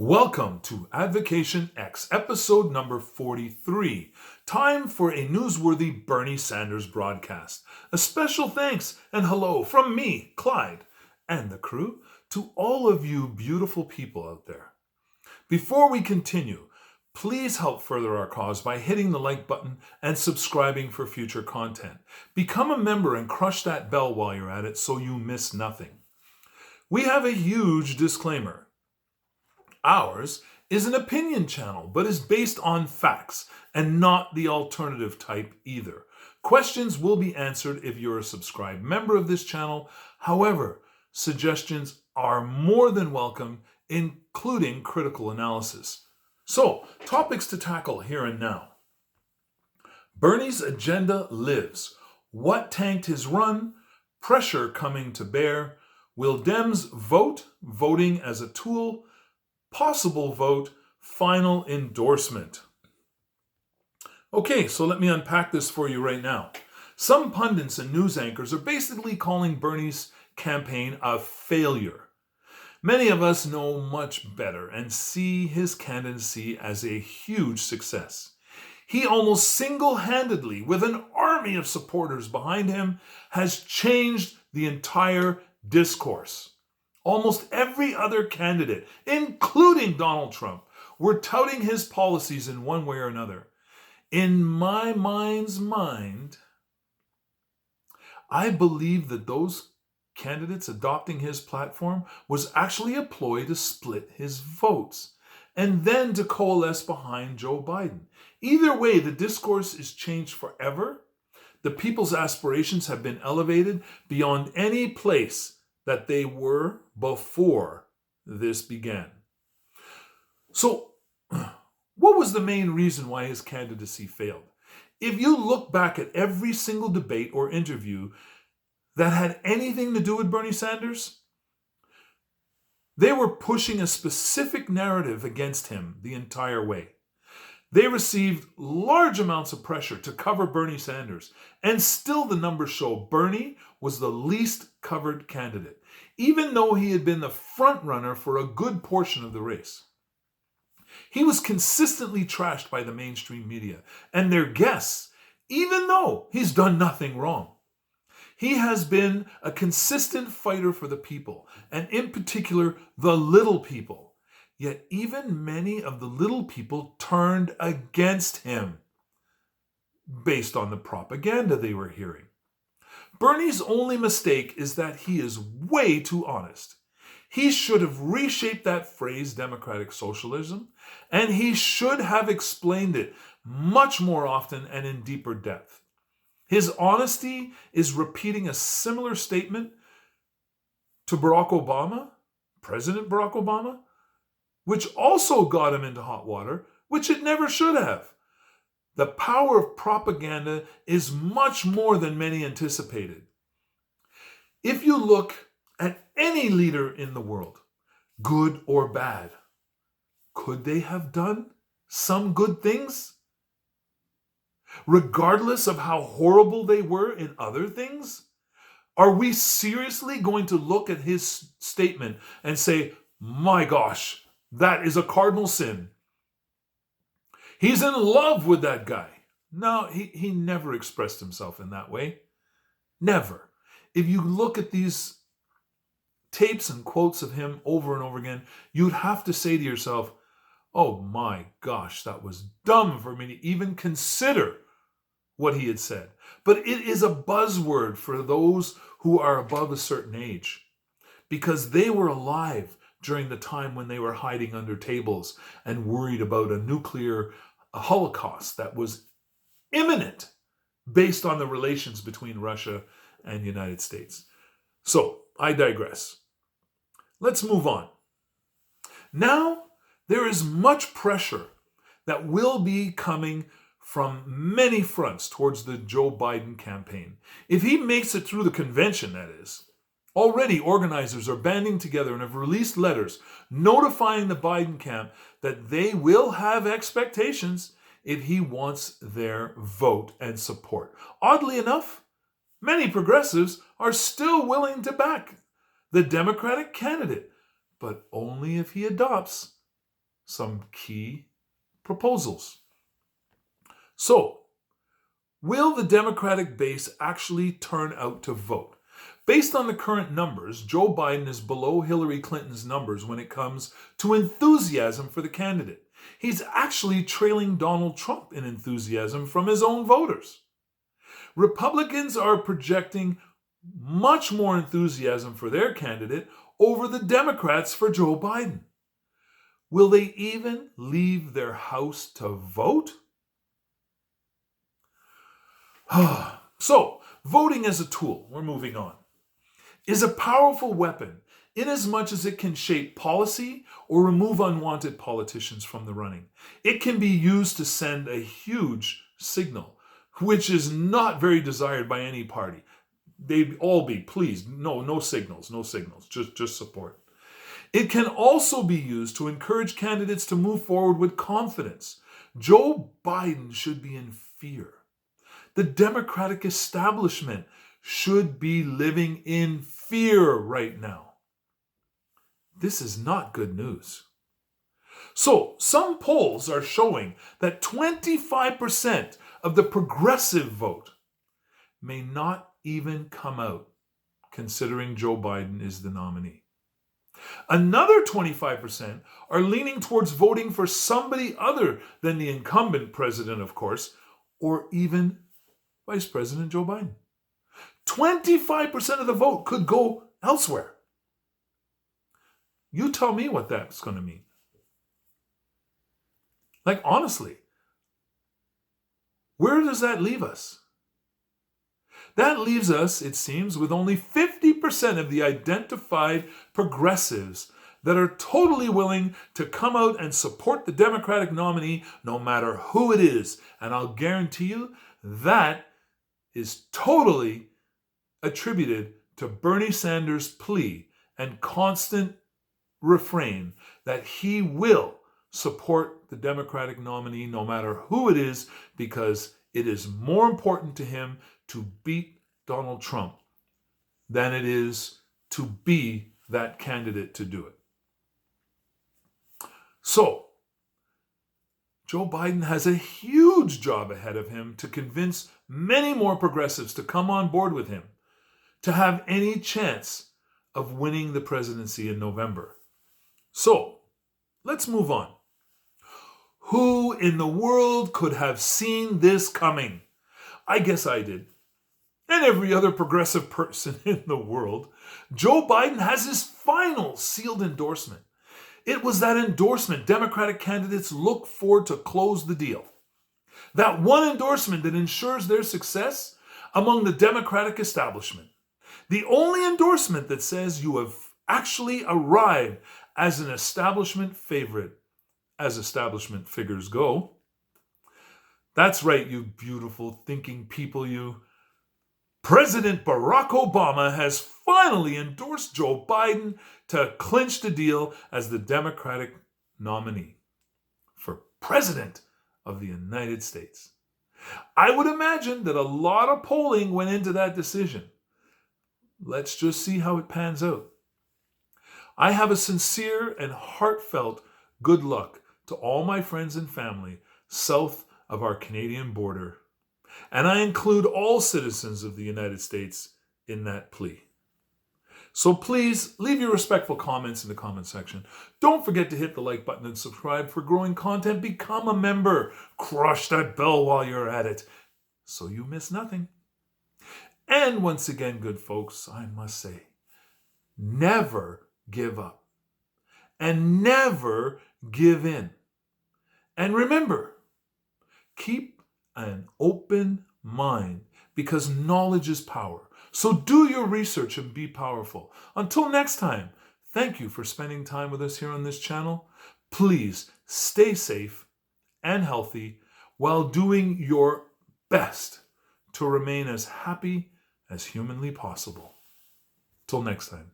Welcome to Advocation X, episode number 43. Time for a newsworthy Bernie Sanders broadcast. A special thanks and hello from me, Clyde, and the crew to all of you beautiful people out there. Before we continue, please help further our cause by hitting the like button and subscribing for future content. Become a member and crush that bell while you're at it so you miss nothing. We have a huge disclaimer. Ours is an opinion channel, but is based on facts and not the alternative type either. Questions will be answered if you're a subscribed member of this channel. However, suggestions are more than welcome, including critical analysis. So, topics to tackle here and now. Bernie's agenda lives. What tanked his run? Pressure coming to bear. Will Dems vote? Voting as a tool. Possible vote, final endorsement. Okay, so let me unpack this for you right now. Some pundits and news anchors are basically calling Bernie's campaign a failure. Many of us know much better and see his candidacy as a huge success. He almost single-handedly, with an army of supporters behind him, has changed the entire discourse. Almost every other candidate, including Donald Trump, were touting his policies in one way or another. In my mind's mind, I believe that those candidates adopting his platform was actually a ploy to split his votes and then to coalesce behind Joe Biden. Either way, the discourse is changed forever. The people's aspirations have been elevated beyond any place that they were before this began. So, what was the main reason why his candidacy failed? If you look back at every single debate or interview that had anything to do with Bernie Sanders, they were pushing a specific narrative against him the entire way. They received large amounts of pressure to cover Bernie Sanders, and still the numbers show Bernie was the least covered candidate, even though he had been the front runner for a good portion of the race. He was consistently trashed by the mainstream media and their guests, even though he's done nothing wrong. He has been a consistent fighter for the people, and in particular, the little people. Yet even many of the little people turned against him based on the propaganda they were hearing. Bernie's only mistake is that he is way too honest. He should have reshaped that phrase, democratic socialism, and he should have explained it much more often and in deeper depth. His honesty is repeating a similar statement to Barack Obama, President Barack Obama, which also got him into hot water, which it never should have. The power of propaganda is much more than many anticipated. If you look at any leader in the world, good or bad, could they have done some good things? Regardless of how horrible they were in other things? Are we seriously going to look at his statement and say, my gosh, that is a cardinal sin? He's in love with that guy. No, he never expressed himself in that way. Never. If you look at these tapes and quotes of him over and over again, you'd have to say to yourself, oh my gosh, that was dumb for me to even consider what he had said. But it is a buzzword for those who are above a certain age, because they were alive during the time when they were hiding under tables and worried about a nuclear holocaust that was imminent based on the relations between Russia and the United States. So, I digress. Let's move on. Now, there is much pressure that will be coming from many fronts towards the Joe Biden campaign. If he makes it through the convention, that is. Already, organizers are banding together and have released letters notifying the Biden camp that they will have expectations if he wants their vote and support. Oddly enough, many progressives are still willing to back the Democratic candidate, but only if he adopts some key proposals. So, will the Democratic base actually turn out to vote? Based on the current numbers, Joe Biden is below Hillary Clinton's numbers when it comes to enthusiasm for the candidate. He's actually trailing Donald Trump in enthusiasm from his own voters. Republicans are projecting much more enthusiasm for their candidate over the Democrats for Joe Biden. Will they even leave their house to vote? So, voting as a tool, we're moving on, is a powerful weapon inasmuch as it can shape policy or remove unwanted politicians from the running. It can be used to send a huge signal, which is not very desired by any party. They'd all be, please, no signals, just support. It can also be used to encourage candidates to move forward with confidence. Joe Biden should be in fear. The Democratic establishment should be living in fear right now. This is not good news. So, some polls are showing that 25% of the progressive vote may not even come out, considering Joe Biden is the nominee. Another 25% are leaning towards voting for somebody other than the incumbent president, of course, or even Vice President Joe Biden. 25% of the vote could go elsewhere. You tell me what that's going to mean. Like, honestly, where does that leave us? That leaves us, it seems, with only 50% of the identified progressives that are totally willing to come out and support the Democratic nominee no matter who it is. And I'll guarantee you that is totally attributed to Bernie Sanders' plea and constant refrain that he will support the Democratic nominee no matter who it is, because it is more important to him to beat Donald Trump than it is to be that candidate to do it. So, Joe Biden has a huge job ahead of him to convince many more progressives to come on board with him to have any chance of winning the presidency in November. So, let's move on. Who in the world could have seen this coming? I guess I did. And every other progressive person in the world. Joe Biden has his final sealed endorsement. It was that endorsement Democratic candidates look for to close the deal. That one endorsement that ensures their success among the Democratic establishment. The only endorsement that says you have actually arrived as an establishment favorite, as establishment figures go. That's right, you beautiful thinking people, you. President Barack Obama has finally endorsed Joe Biden to clinch the deal as the Democratic nominee for President of the United States. I would imagine that a lot of polling went into that decision. Let's just see how it pans out. I have a sincere and heartfelt good luck to all my friends and family south of our Canadian border, and I include all citizens of the United States in that plea. So please leave your respectful comments in the comment section. Don't forget to hit the like button and subscribe for growing content. Become a member. Crush that bell while you're at it so you miss nothing. And once again, good folks, I must say, never give up and never give in. And remember, keep an open mind because knowledge is power. So do your research and be powerful. Until next time, thank you for spending time with us here on this channel. Please stay safe and healthy while doing your best to remain as happy as humanly possible. Till next time.